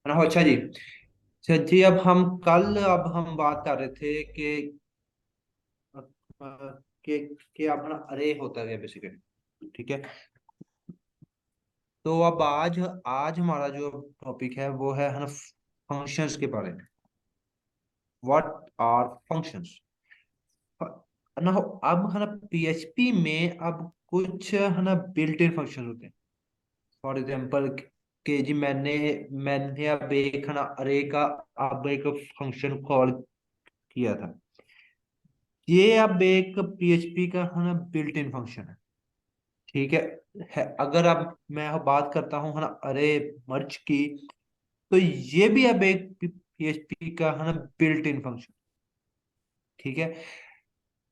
अच्छा जी। अच्छा जी, अब हम बात कर रहे थे कि अपना अरे होता है बेसिकली। ठीक है। तो अब आज आज हमारा जो टॉपिक है वो है ना फंक्शंस के बारे में। व्हाट आर फंक्शंस ना। अब है ना पीएचपी में अब कुछ है ना बिल्ट इन फंक्शन होते हैं। फॉर एग्जांपल कि जी मैंने अब एक है ना अरे का अब एक फंक्शन कॉल किया था। ये अब एक पीएचपी का है ना बिल्ट इन फंक्शन है। ठीक है। अगर अब मैं बात करता हूँ है ना अरे मर्ज की, तो ये भी अब एक पीएचपी का है ना बिल्ट इन फंक्शन। ठीक है।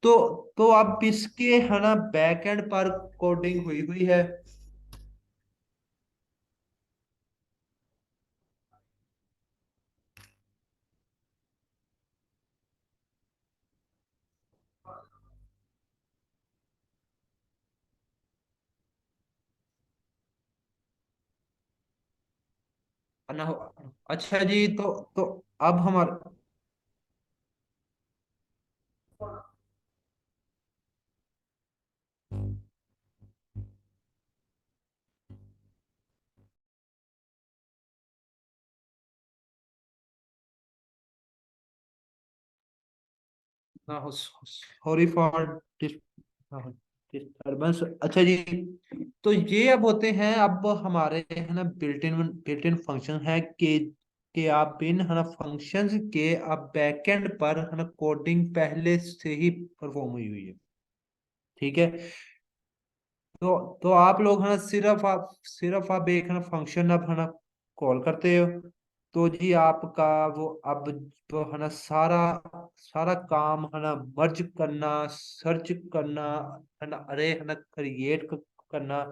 तो तो अब इसके है ना बैकएंड पर कोडिंग हुई हुई है ना। अच्छा जी, तो अब हमारा ना हो सॉरी फॉर डिस्टर्बेंस। अच्छा जी, तो ये अब होते हैं अब हमारे है ना बिल्ट इन फंक्शन है कि आप इन है ना फंक्शंस के अब बैकएंड पर है ना कोडिंग पहले से ही परफॉर्म हुई हुई है। ठीक है। तो आप लोग है ना सिर्फ आप एक है ना फंक्शन अब है ना कॉल करते हो। तो जी आपका वो अब तो है ना सारा सारा काम है ना मर्ज करना, सर्च करना, है ना अरे है ना क्रिएट करना।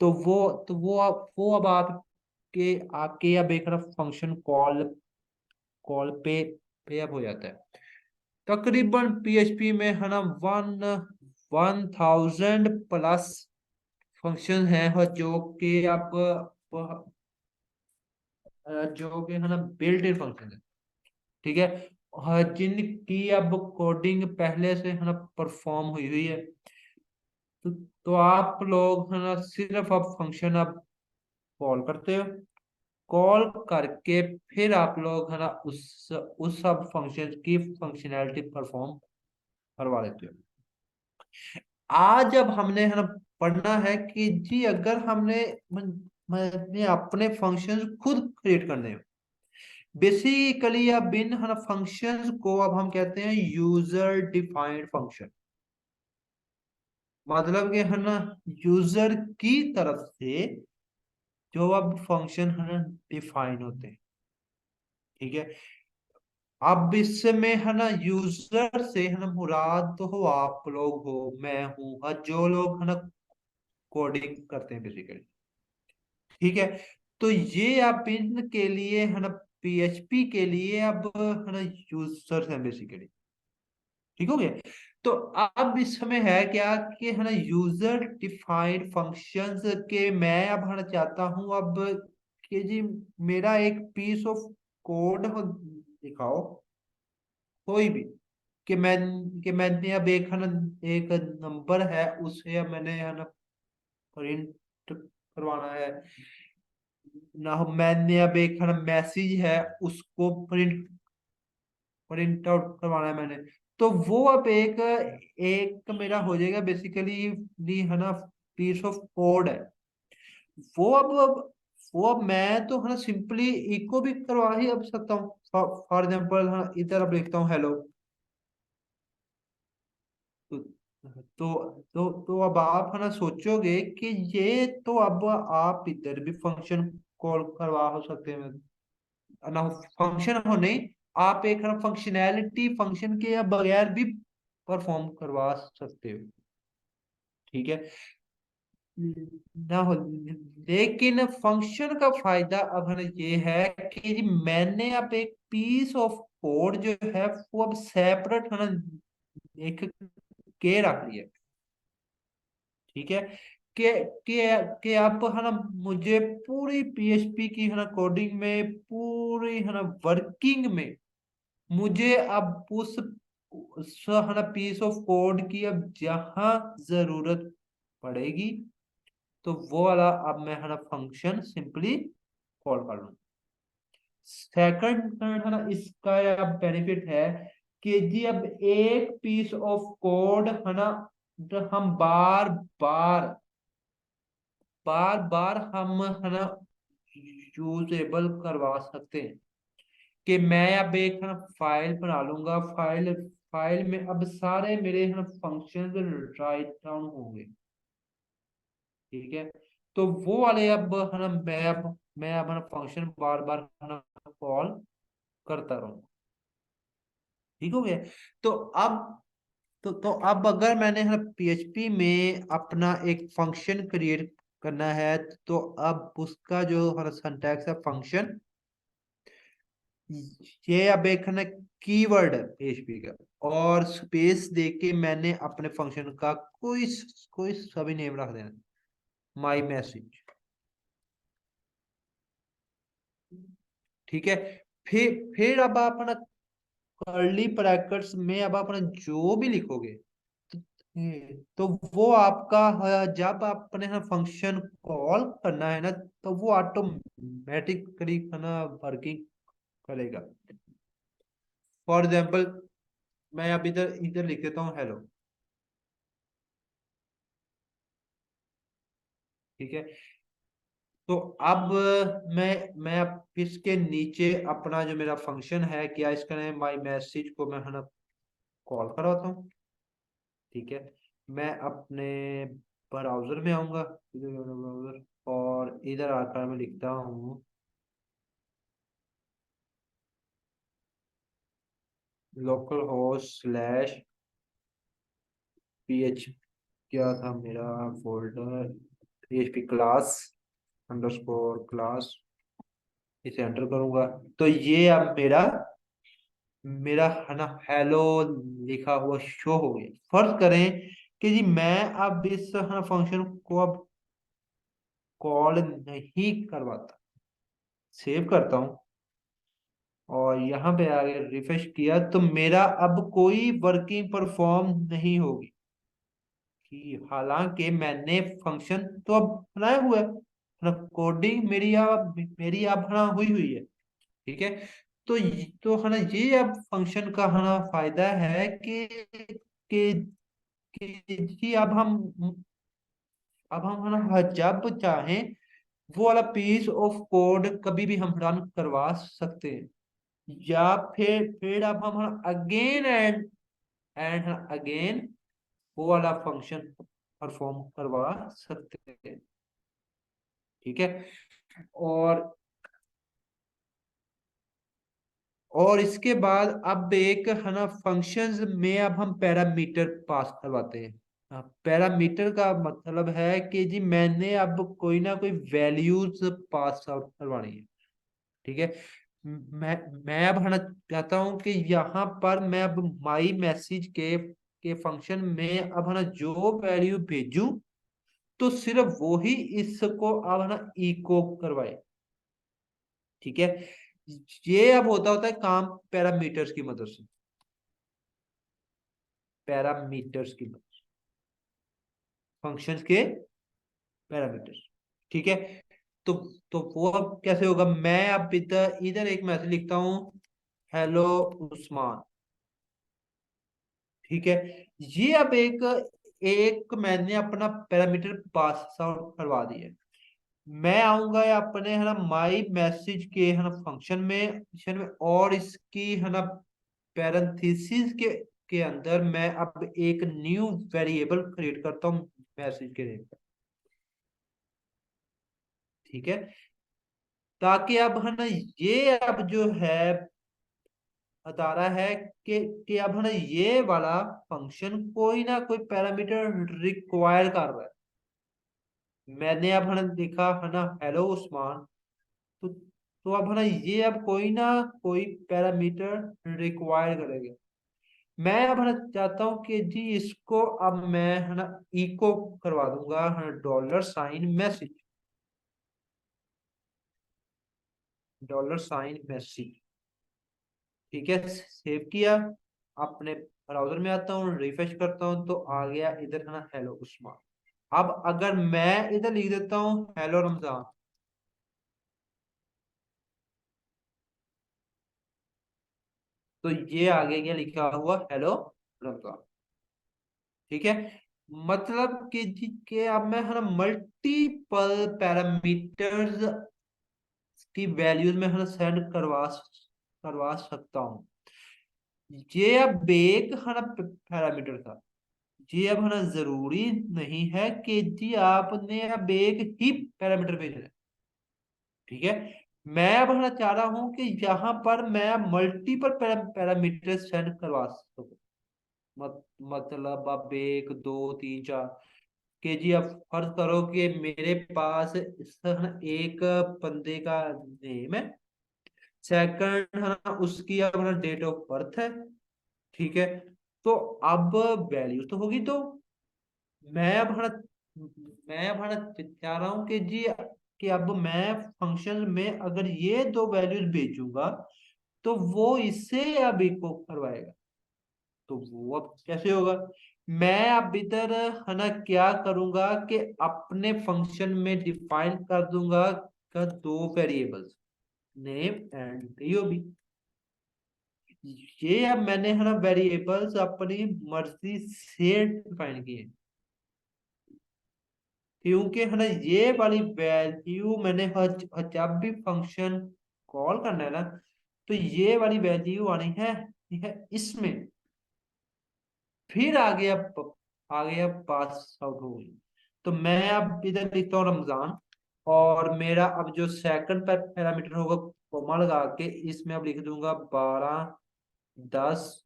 तो वो अब आपके अब एक है ना फंक्शन कॉल कॉल पे अब हो जाता है। तकरीबन पीएचपी में है ना 1000 प्लस फंक्शन है और जो कि है ना बिल्ट इन फंक्शन है। ठीक है। और जिनकी अब कोडिंग पहले से है ना परफॉर्म हुई हुई है। तो आप लोग है ना सिर्फ अब फंक्शन अब कॉल करते हो। कॉल करके फिर आप लोग है ना उस सब फंक्शन की फंक्शनैलिटी परफॉर्म करवा लेते हो। आज अब हमने है ना पढ़ना है कि जी अगर मैंने अपने फंक्शंस खुद क्रिएट करने हो। बेसिकली अब इन है ना फंक्शंस को अब हम कहते हैं यूजर डिफाइंड फंक्शन। मतलब कि है ना यूजर की तरफ से जो अब फंक्शन है ना डिफाइन होते हैं। ठीक है। अब इसमें है ना यूजर से है ना मुराद तो हो आप लोग हो, मैं हूँ, और जो लोग है ना कोडिंग करते हैं बेसिकली। ठीक है। तो ये आप इनके लिए है ना पीएचपी के लिए अब है ना यूजर्स हैं बेसिकली। ठीक हो गया। तो अब इसमें है क्या कि है ना यूजर डिफाइंड फंक्शंस के मैं अब है ना चाहता हूं अब कि जी मेरा एक पीस ऑफ कोड दिखाओ कोई भी कि मैंने अब एक है ना एक नंबर है उसे अब मैंने है ना प्रिंट करवाना है ना। मैंने अब एक है ना मैसेज है उसको प्रिंट प्रिंट आउट करवाना है मैंने। तो वो अब एक एक मेरा हो जाएगा बेसिकली दी है ना पीस ऑफ कोड है। वो अब मैं तो है ना सिंपली इको भी करवा ही अब सकता हूँ। फॉर एग्जाम्पल हाँ इधर अब लिखता हूँ हेलो। तो तो अब आप है ना सोचोगे कि ये तो अब आप इधर भी फंक्शन कॉल करवा हो सकते हैं ना। फंक्शन हो नहीं, आप एक ना फंक्शनैलिटी फंक्शन के या बगैर भी परफॉर्म करवा सकते हो। ठीक है। ना हो। लेकिन फंक्शन का फायदा अब है ना ये है कि जी मैंने अब एक पीस ऑफ कोड जो है वो अब सेपरेट है ना एक के रख लिया। ठीक है। कि कि आप है ना मुझे पूरी पीएचपी की है ना कोडिंग में पूरी है ना वर्किंग में मुझे अब उस है ना पीस ऑफ कोड की अब जहां जरूरत पड़ेगी तो वो वाला अब मैं है ना फंक्शन सिंपली कॉल कर लूँ। सेकंड है ना इसका अब बेनिफिट है कि जी अब एक पीस ऑफ कोड है ना जो हम बार बार हम है ना यूजेबल करवा सकते हैं। कि मैं अब एक है ना फाइल बना लूंगा। फाइल फाइल में अब सारे मेरे है ना फंक्शन राइट डाउन होंगे। ठीक है। तो वो वाले अब है ना मैं अब है ना फंक्शन बार बार है ना कॉल करता रहूंगा। ठीक हो गया। तो अब अब अगर मैंने है ना पीएचपी में अपना एक फंक्शन क्रिएट करना है तो अब उसका जो है ना सिंटैक्स है फंक्शन ये अब एक है ना कीवर्ड है पीएचपी का। और स्पेस देके मैंने अपने फंक्शन का कोई सभी नेम रख देना। My message. ठीक है। फिर अब आप अपना कर्ली ब्रैकेट्स में अब अपना जो भी लिखोगे तो वो आपका जब आपने ना फंक्शन कॉल करना है ना तो वो ऑटोमेटिकली है ना वर्किंग करेगा। फॉर एग्जाम्पल मैं अब इधर इधर लिख देता हूँ हेलो। ठीक है। तो अब मैं अब इसके नीचे अपना जो मेरा फंक्शन है क्या इसका नाम माई मैसेज को मैं है ना कॉल करवाता हूँ। ठीक है। मैं अपने ब्राउजर में आऊंगा। इधर ब्राउजर और इधर आकर मैं लिखता हूँ लोकल होस्ट स्लैश पीएच क्या था मेरा folder PHP class underscore class. इसे एंटर करूंगा तो ये अब मेरा मेरा है ना हेलो लिखा हुआ शो हो गया। फर्ज करें कि जी मैं अब इस है ना फंक्शन को अब कॉल नहीं करवाता। सेव करता हूँ और यहाँ पे आगे रिफ्रेश किया तो मेरा अब कोई वर्किंग परफॉर्म नहीं होगी। कि हालांकि मैंने फंक्शन तो अब बनाया हुआ है ना कोडिंग मेरी अब है ना हुई हुई है। ठीक है। तो है ना ये अब फंक्शन का है ना फायदा है कि जी अब हम है ना जब चाहें वो वाला पीस ऑफ कोड कभी भी हम रन करवा सकते हैं। या फिर अब हम अगेन एंड अगेन वो वाला फंक्शन परफॉर्म करवा सकते हैं। ठीक है। और इसके बाद अब एक है ना फंक्शंस में अब हम पैरामीटर पास करवाते हैं। पैरामीटर का मतलब है कि जी मैंने अब कोई ना कोई वैल्यूज पास आउट करवानी है। ठीक है। मैं अब है ना चाहता हूं कि यहाँ पर मैं अब माई मैसेज के फंक्शन में अब है ना जो वैल्यू भेजूं तो सिर्फ वो ही इसको अब है ना इको करवाए। ठीक है। ये अब होता है काम पैरामीटर्स की मदद से। पैरामीटर्स की मदद फंक्शंस के पैरामीटर्स। ठीक है। तो वो अब कैसे होगा। मैं अब इधर इधर एक मैसेज लिखता हूँ हेलो उस्मान। ठीक है। ये अब एक एक मैंने अपना पैरामीटर पास आउट करवा दिया है। मैं आऊंगा या अपने है ना माई मैसेज के है ना फंक्शन में और इसकी है ना पैरेंथेसिस के अंदर मैं अब एक न्यू वेरिएबल क्रिएट करता हूँ मैसेज के लिए। ठीक है। ताकि अब है ना ये अब जो है बता रहा है कि अब है ना ये वाला फंक्शन कोई ना कोई पैरामीटर रिक्वायर कर रहा है। मैंने अब है ना लिखा है ना हेलो उस्मान। तो अब है ना ये अब कोई ना कोई पैरामीटर रिक्वायर करेगा। मैं अब है ना चाहता हूँ कि जी इसको अब मैं है ना इको करवा दूंगा है ना $मैसेज, $मैसेज। ठीक है, सेव किया, अपने ब्राउजर में आता हूँ, रिफ्रेश करता हूँ तो आ गया इधर है ना हेलो उस्मान। अब अगर मैं इधर लिख देता हूँ हेलो रमजान, तो ये आगे क्या लिखा हुआ हेलो रमजान। ठीक है, मतलब कि अब मैं है ना मल्टीपल पैरामीटर्स की वैल्यूज में है ना सेंड करवा सकता हूँ। ये अब एक है ना पैरामीटर था। ये अब है ना जरूरी नहीं है कि जी आपने अब एक ही पैरामीटर भेजना है। ठीक है, मैं अब है ना चाह रहा हूं कि यहाँ पर मैं मल्टीपल पैरामीटर सेंड करवा सकूं। मतलब अब एक दो तीन चार, के जी अब फर्ज करो कि मेरे पास एक बंदे का नेम है, सेकंड है ना उसकी अपना डेट ऑफ बर्थ है। ठीक है, तो अब वैल्यू तो होगी तो मैं अब है ना मैं अब है ना चाह रहा हूँ कि जी कि अब मैं फंक्शन में अगर ये दो वैल्यूज भेजूंगा तो वो इससे अब इको करवाएगा। तो वो अब कैसे होगा? मैं अब इधर है ना क्या करूंगा कि अपने फंक्शन में डिफाइन कर दूंगा का दो वेरिएबल्स, नेम एंड डीओबी। ये अब मैंने है ना वेरिएबल्स अपनी मर्जी से डिफाइन किए, क्योंकि है ना ये वाली वैल्यू मैंने जब भी फंक्शन कॉल करना है ना, तो ये वाली वैल्यू आनी है, ठीक है इसमें। फिर आगे अब पास आउट हो गई। तो मैं अब इधर लिखता हूँ रमजान, और मेरा अब जो सेकंड पैरामीटर होगा कोमा लगा के इसमें अब लिख दूंगा 12/10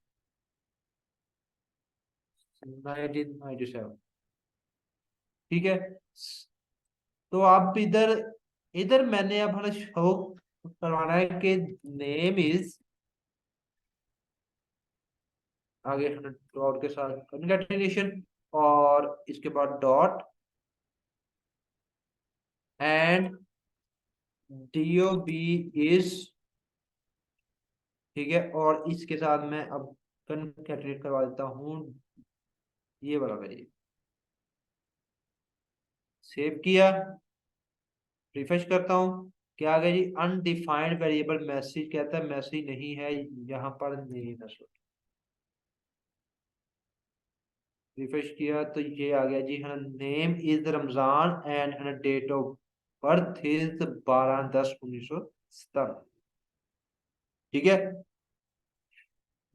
1997। ठीक है, तो अब इधर इधर मैंने अब हमें शो करवाना है कि नेम इज, आगे डॉट के साथ कंकेटिनेशन, और इसके बाद डॉट एंड डीओबी इज। ठीक है, और इसके साथ मैं अब कंकेटिनेट करवा देता हूँ ये वाला वेरिएबल। सेव किया, रिफ्रेश करता हूँ, क्या आ गया जी अनडिफाइंड वेरिएबल मैसेज, कहता है मैसेज नहीं है यहाँ पर, नहीं है। रिफ्रेश किया तो ये आ गया जी है ना नेम इज रमजान एंड है ना डेट ऑफ बर्थ इज 12/10/1997। ठीक है,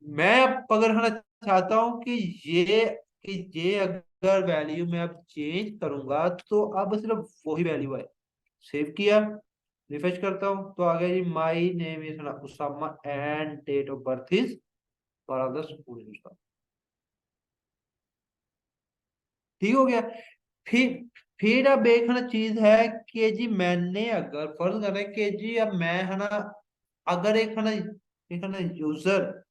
मैं अब अगर है ना चाहता हूं कि ये अगर वैल्यू मैं अब चेंज करूंगा तो अब सिर्फ वही वैल्यू है। सेव किया, रिफ्रेश करता हूं तो आ गया जी माई नेम इज ना Usama and date of birth is 12/10/1997। ठीक हो गया। फिर फिर अब एक है ना चीज है कि जी मैंने अगर फर्ज करें कि जी अब मैं है ना अगर एक है ना यूजर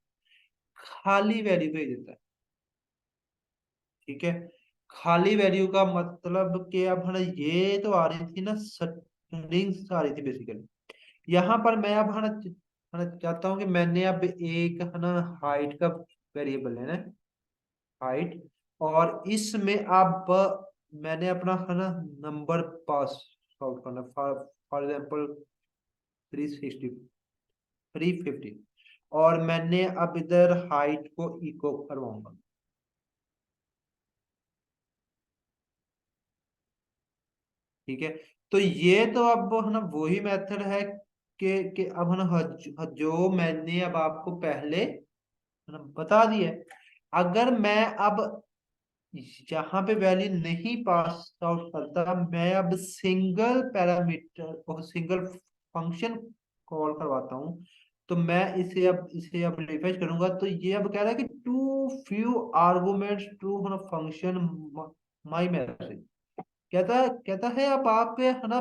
खाली वैल्यू भेज देता है। ठीक है, खाली वैल्यू का मतलब कि अब है ना ये तो आ रही थी ना स्ट्रिंग्स आ रही थी बेसिकली। यहाँ पर मैं अब है ना चाहता हूँ कि मैंने अब एक है ना हाइट का वेरिएबल लेना है, हाइट। और इसमें अब मैंने अपना है ना नंबर पास आउट करना, फॉर एग्जाम्पल 350। और मैंने अब इधर हाइट को इको करवाऊंगा। ठीक है, तो ये तो अब है ना वही मेथड है कि अब है ना जो मैंने अब आपको पहले है ना बता दिया है। अगर मैं अब यहाँ पे वैल्यू नहीं पास आउट करता, मैं अब सिंगल पैरामीटर और सिंगल फंक्शन कॉल करवाता हूँ, तो मैं इसे अब रिफ्रेश करूंगा तो ये अब कह रहा है कि too few arguments to function my message. कहता है अब आप है ना,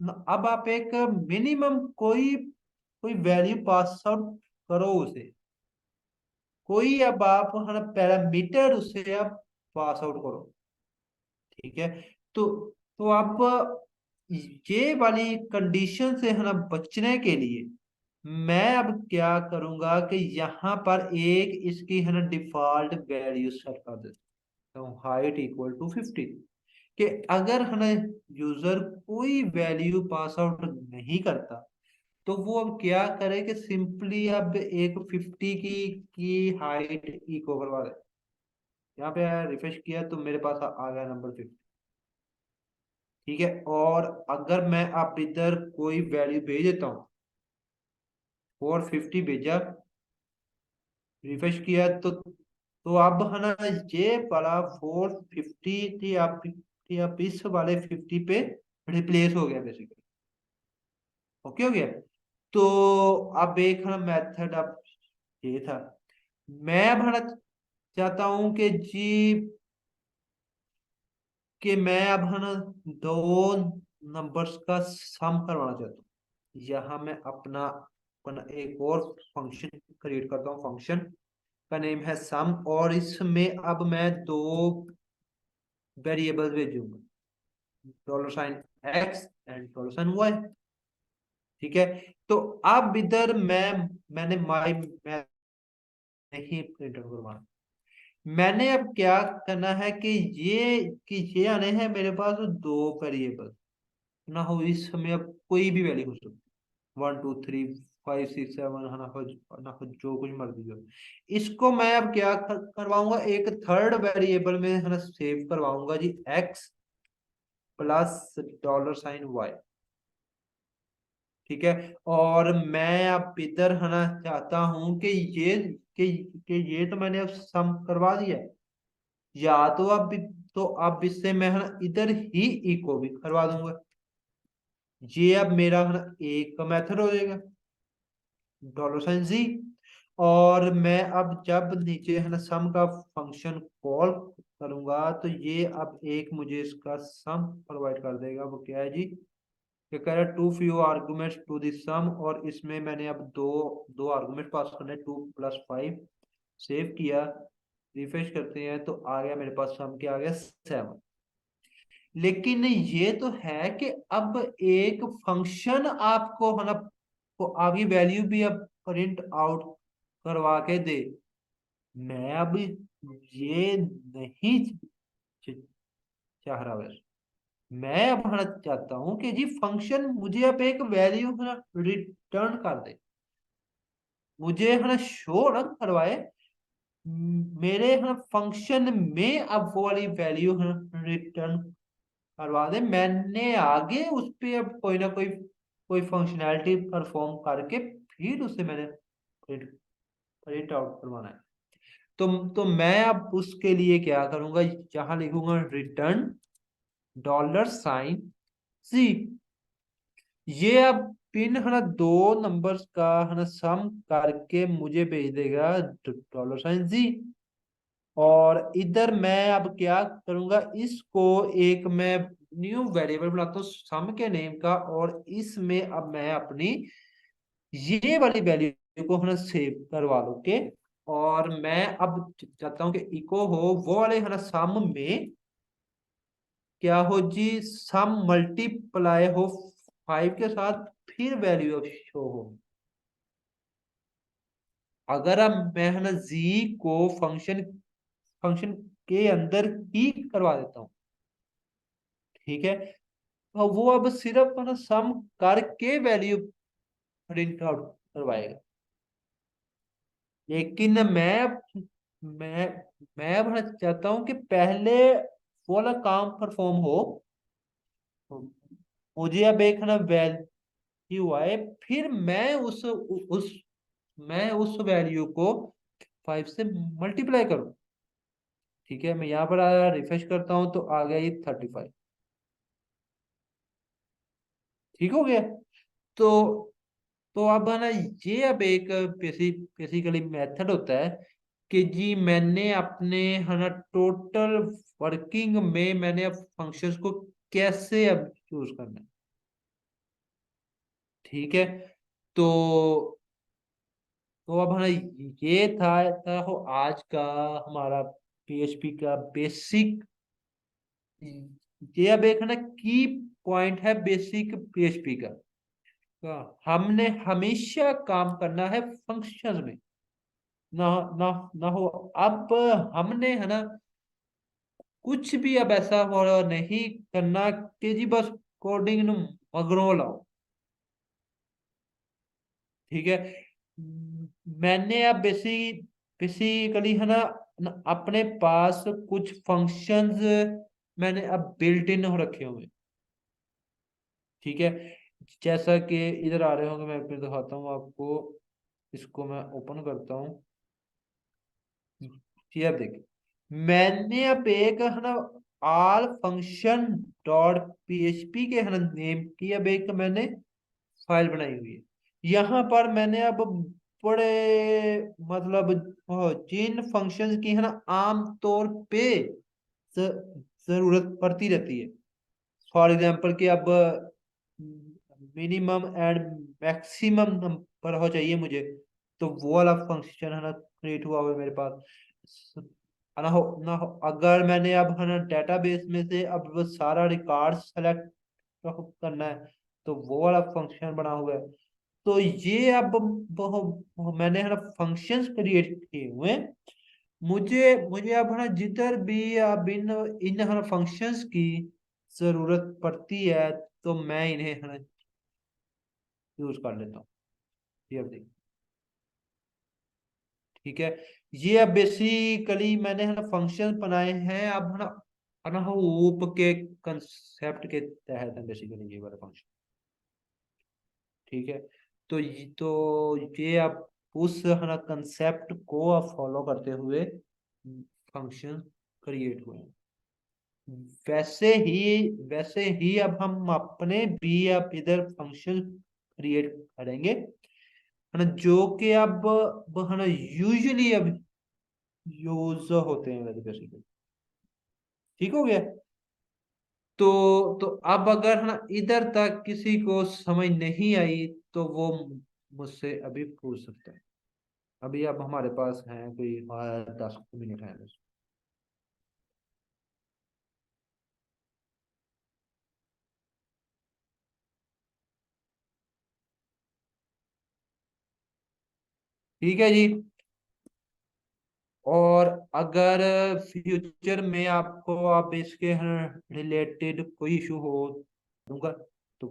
अब आप एक मिनिमम कोई कोई वैल्यू पास आउट करो उसे, कोई अब आप है ना पैरामीटर उसे आप पास आउट करो। ठीक है। तो आप ये वाली कंडीशन से है ना बचने के लिए मैं अब क्या करूंगा कि यहाँ पर एक इसकी है ना डिफॉल्ट वैल्यू सेट कर देता हूँ, हाइट इक्वल टू 50। कि अगर है ना यूजर कोई वैल्यू पास आउट नहीं करता तो वो अब क्या करे कि सिंपली अब एक 50 की हाइट इको करवा दे। यहाँ पे रिफ्रेश किया तो मेरे पास आ गया नंबर 50। ठीक है। और अगर मैं अब इधर कोई वैल्यू भेज देता हूँ, 450 भेजा, रिफ्रेश किया तो अब है ना ये वाला 450 थी अब इस वाले 50 पे रिप्लेस हो गया बेसिकली। ओके हो गया। तो अब एक है ना मेथड अब ये था, मैं अब है ना चाहता हूं कि जी कि मैं अब है ना दो नंबर्स का सम करवाना चाहता हूँ। यहाँ मैं अपना अपना एक और फंक्शन क्रिएट करता हूँ, फंक्शन का नेम है सम, और इसमें अब मैं दो वेरिएबल भेजूंगा, $x एंड $y। ठीक है। तो अब इधर मैंने माई मैं नहीं प्रिंट आउट करवाना, मैंने अब क्या करना है कि ये आने हैं मेरे पास दो वेरिएबल, ना हो इसमें अब कोई भी वैल्यू हो सकती, 1 2 3 5 6 7, ना हो जो कुछ मर्जी हो। इसको मैं अब क्या करवाऊंगा, एक थर्ड वेरिएबल में है ना सेव करवाऊंगा जी, x प्लस $y। ठीक है। और मैं अब इधर है ना चाहता हूं कि कि, कि ये तो मैंने अब सम करवा दिया, या तो अब इससे मैं है ना इधर ही इको भी करवा दूंगा। ये अब मेरा है ना एक का मेथड हो जाएगा, $z। और मैं अब जब नीचे है ना सम का फंक्शन कॉल करूंगा तो ये अब एक मुझे इसका सम प्रोवाइड कर देगा। वो क्या है जी, ये कह रहा है too few arguments to the sum, और इसमें मैंने अब दो दो आर्गुमेंट पास करने, 2 + 5। सेव किया, रिफ्रेश करते हैं तो आ गया मेरे पास सम, क्या आ गया 7। लेकिन ये तो है कि अब एक फंक्शन आपको है ना को आगे वैल्यू भी अब प्रिंट आउट करवा के दे, मैं अब ये नहीं च- चाह रहा वैसे। मैं अब है ना चाहता हूं कि जी फंक्शन मुझे अब एक वैल्यू है ना रिटर्न कर दे, मुझे है ना शो ना करवाए, मेरे है ना फंक्शन में अब वो वाली वैल्यू है ना रिटर्न करवा दे। मैंने आगे उस पे अब कोई ना कोई फंक्शनैलिटी परफॉर्म करके फिर उसे मैंने प्रिंट प्रिंट आउट करवाना है। तो मैं अब उसके लिए क्या करूंगा, यहाँ लिखूंगा रिटर्न $C। ये अब पिन है ना दो नंबर्स का है ना सम करके मुझे भेज देगा $C। और इधर मैं अब क्या करूंगा, इसको एक मैं न्यू वेरिएबल बनाता हूँ सम के नेम का, और इसमें अब मैं अपनी ये वाली वैल्यू को है ना सेव करवा लूं के, और मैं अब चाहता हूँ कि इको हो वो वाले है ना सम में क्या हो जी, सम मल्टीप्लाई हो 5 के साथ, फिर वैल्यू शो हो। अगर अब मैं है ना जी को फंक्शन फंक्शन के अंदर ही करवा देता हूँ, ठीक है, तो वो अब सिर्फ है ना सम करके वैल्यू प्रिंट आउट करवाएगा। लेकिन मैं मैं अब है ना चाहता हूँ कि पहले वो वाला काम परफॉर्म हो, मुझे अब एक है ना वैल्यू आए, फिर मैं उस वैल्यू को 5 से मल्टीप्लाई करूं। ठीक है। मैं यहाँ पर आया, रिफ्रेश करता हूँ तो आ गया ये 35। ठीक हो गया। तो अब है ना ये अब एक बेसिकली मेथड होता है कि जी मैंने अपने है ना टोटल वर्किंग में मैंने अब फंक्शंस को कैसे अब चूज करना है। ठीक है। तो अब है ना ये था हो आज का हमारा पीएचपी का बेसिक। ये अब एक है ना की पॉइंट है बेसिक पीएचपी का। हमने हमेशा काम करना है फंक्शंस में। ना ना ना हो अब हमने है ना कुछ भी अब ऐसा हो नहीं करना कि जी बस कोडिंग मगरों लाओ। ठीक है। मैंने अब बेसिकली है ना अपने पास कुछ फंक्शंस मैंने अब बिल्ट इन हो रखे हुए। ठीक है। जैसा कि इधर आ रहे होंगे, मैं फिर दिखाता हूँ आपको। इसको मैं ओपन करता हूँ। जी अब देखिए, मैंने अब एक है ना आल फंक्शन डॉट पीएचपी के है ना नेम की अब एक मैंने फाइल बनाई हुई है। यहाँ पर मैंने अब बड़े मतलब जिन फंक्शंस की है ना आम तौर पे जरूरत पड़ती रहती है। फॉर एग्जाम्पल कि अब मिनिमम एंड मैक्सिमम नंबर हो चाहिए मुझे, तो वो वाला फंक्शन है ना क्रिएट हुआ हुआ है मेरे पास। ना हो अगर मैंने अब है ना डेटाबेस में से अब वो सारा रिकॉर्ड सेलेक्ट करना है, तो वो वाला फंक्शन बना हुआ है। तो ये अब मैंने है ना फंक्शंस क्रिएट किए हुए हैं। मुझे मुझे अब है ना जिधर भी अब इन इन है ना फंक्शंस की जरूरत पड़ती है, तो मैं इन्हें है ना यूज कर लेता हूँ। ये अब देखिए। ठीक है। ये अब बेसिकली मैंने है ना फंक्शन बनाए हैं अब है ना ऊप के कंसेप्ट के तहत है बेसिकली ये वाला फंक्शन। ठीक है। तो ये आप उस है ना कंसेप्ट को आप फॉलो करते हुए फंक्शन क्रिएट हुए हैं। वैसे ही अब हम अपने भी अब इधर फंक्शन क्रिएट करेंगे, है ना, जो कि अब है ना यूजुअली अब यूज होते हैं वैसे बेसिकली। ठीक हो गया। तो अब अगर है ना इधर तक किसी को समझ नहीं आई, तो वो मुझसे अभी पूछ सकता है। अभी अब हमारे पास है कोई 10 मिनट है बस। ठीक है जी। और अगर फ्यूचर में आपको आप इसके रिलेटेड कोई इशू हो दूंगा, तो